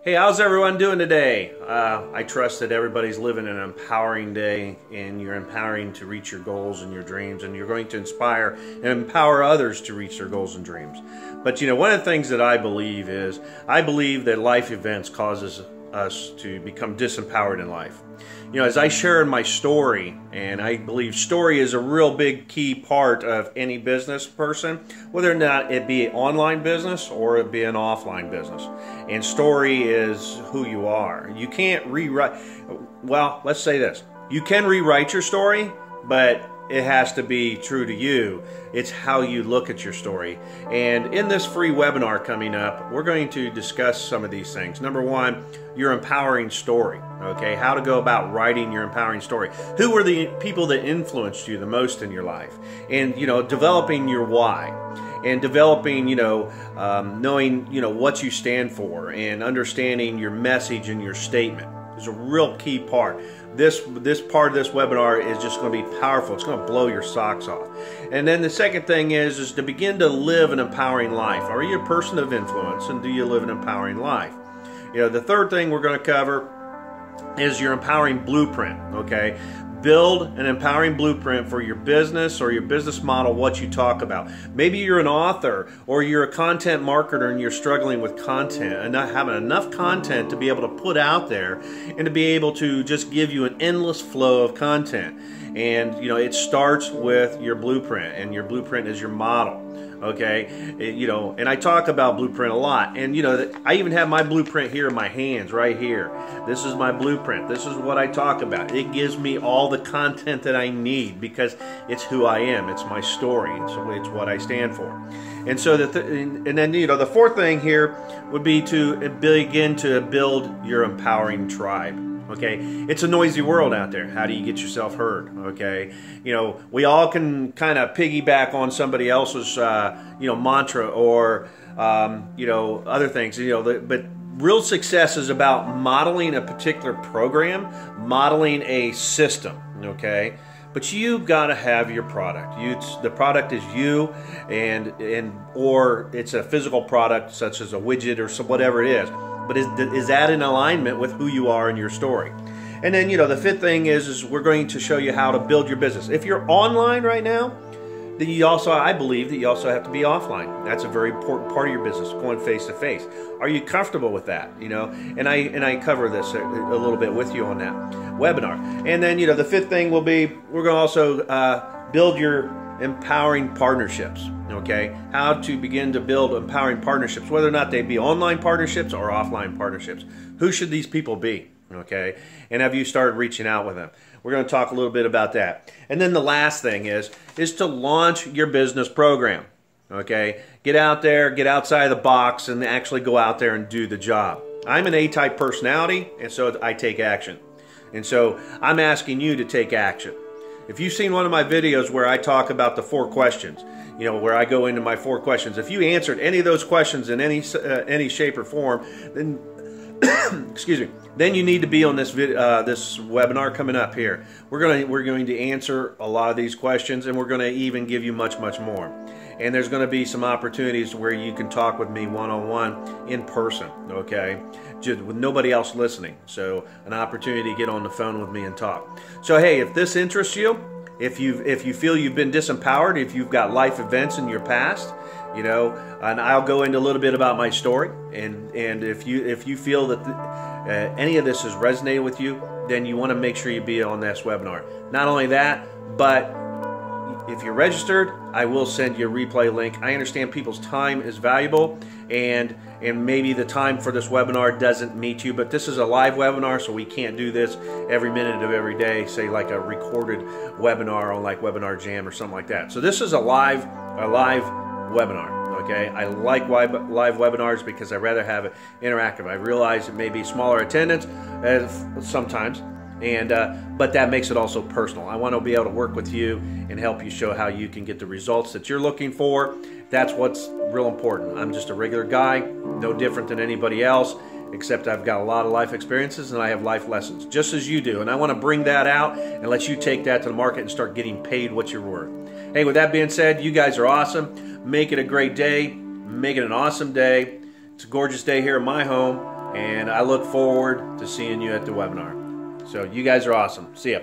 Hey, how's everyone doing today? I trust that everybody's living an empowering day, and you're empowering to reach your goals and your dreams, and you're going to inspire and empower others to reach their goals and dreams. But you know, one of the things that I believe that life events causes us to become disempowered in life. You know, as I share in my story, and I believe story is a real big key part of any business person, whether or not it be an online business or it be an offline business. And story is who you are. You can't rewrite, well, let's say this. You can rewrite your story, but it has to be true to you. It's how you look at your story. And in this free webinar coming up, we're going to discuss some of these things. Number one, your empowering story. Okay, how to go about writing your empowering story. Who were the people that influenced you the most in your life? And, you know, developing your why. And developing, knowing, what you stand for, and understanding your message and your statement is a real key part. This part of this webinar is just going to be powerful. It's going to blow your socks off. And then the second thing is to begin to live an empowering life. Are you a person of influence, and do you live an empowering life? You know, the third thing we're going to cover is your empowering blueprint. Okay, build an empowering blueprint for your business or your business model, what you talk about. Maybe you're an author or you're a content marketer and you're struggling with content and not having enough content to be able to put out there and to be able to just give you an endless flow of content. And you know, it starts with your blueprint, and your blueprint is your model. Okay, and I talk about blueprint a lot, and I even have my blueprint here in my hands right here. This is my blueprint. This is what I talk about. It gives me all the content that I need because it's who I am. It's my story. It's what I stand for. And so then the fourth thing here would be to begin to build your empowering tribe. Okay, it's a noisy world out there. How do you get yourself heard? Okay, we all can kind of piggyback on somebody else's mantra or other things. But real success is about modeling a particular program, modeling a system. Okay, but you've got to have your product. The product is you, or it's a physical product such as a widget or whatever it is. But is that in alignment with who you are in your story? And then, the fifth thing is we're going to show you how to build your business. If you're online right now, then I believe that you also have to be offline. That's a very important part of your business, going face to face. Are you comfortable with that? And I cover this a little bit with you on that webinar. And then, the fifth thing will be, we're going to also build your empowering partnerships. Okay, how to begin to build empowering partnerships, whether or not they be online partnerships or offline partnerships. Who should these people be? Okay, and have you started reaching out with them? We're going to talk a little bit about that. And then the last thing is to launch your business program. Okay, get out there, get outside the box, and actually go out there and do the job. I'm an A-type personality, and so I take action. And so I'm asking you to take action. If you've seen one of my videos where I talk about the 4 questions, where I go into my 4 questions, if you answered any of those questions in any shape or form, then excuse me, then you need to be on this webinar coming up here. We're going to answer a lot of these questions, and we're going to even give you much more. And there's going to be some opportunities where you can talk with me one-on-one in person, okay, just with nobody else listening. So an opportunity to get on the phone with me and talk. So hey, if this interests you, if you feel you've been disempowered, if you've got life events in your past, and I'll go into a little bit about my story, and if you feel that any of this has resonated with you, then you want to make sure you be on this webinar. Not only that, but if you're registered, I will send you a replay link. I understand people's time is valuable, and maybe the time for this webinar doesn't meet you, but this is a live webinar, so we can't do this every minute of every day, say like a recorded webinar on like Webinar Jam or something like that. So this is a live webinar. Okay, I like live webinars because I rather have it interactive. I realize it may be smaller attendance sometimes, but that makes it also personal. I want to be able to work with you and help you show how you can get the results that you're looking for. That's what's real important. I'm just a regular guy, no different than anybody else, except I've got a lot of life experiences and I have life lessons, just as you do. And I want to bring that out and let you take that to the market and start getting paid what you're worth. Hey, with that being said, you guys are awesome. Make it a great day. Make it an awesome day. It's a gorgeous day here in my home. And I look forward to seeing you at the webinar. So you guys are awesome. See ya.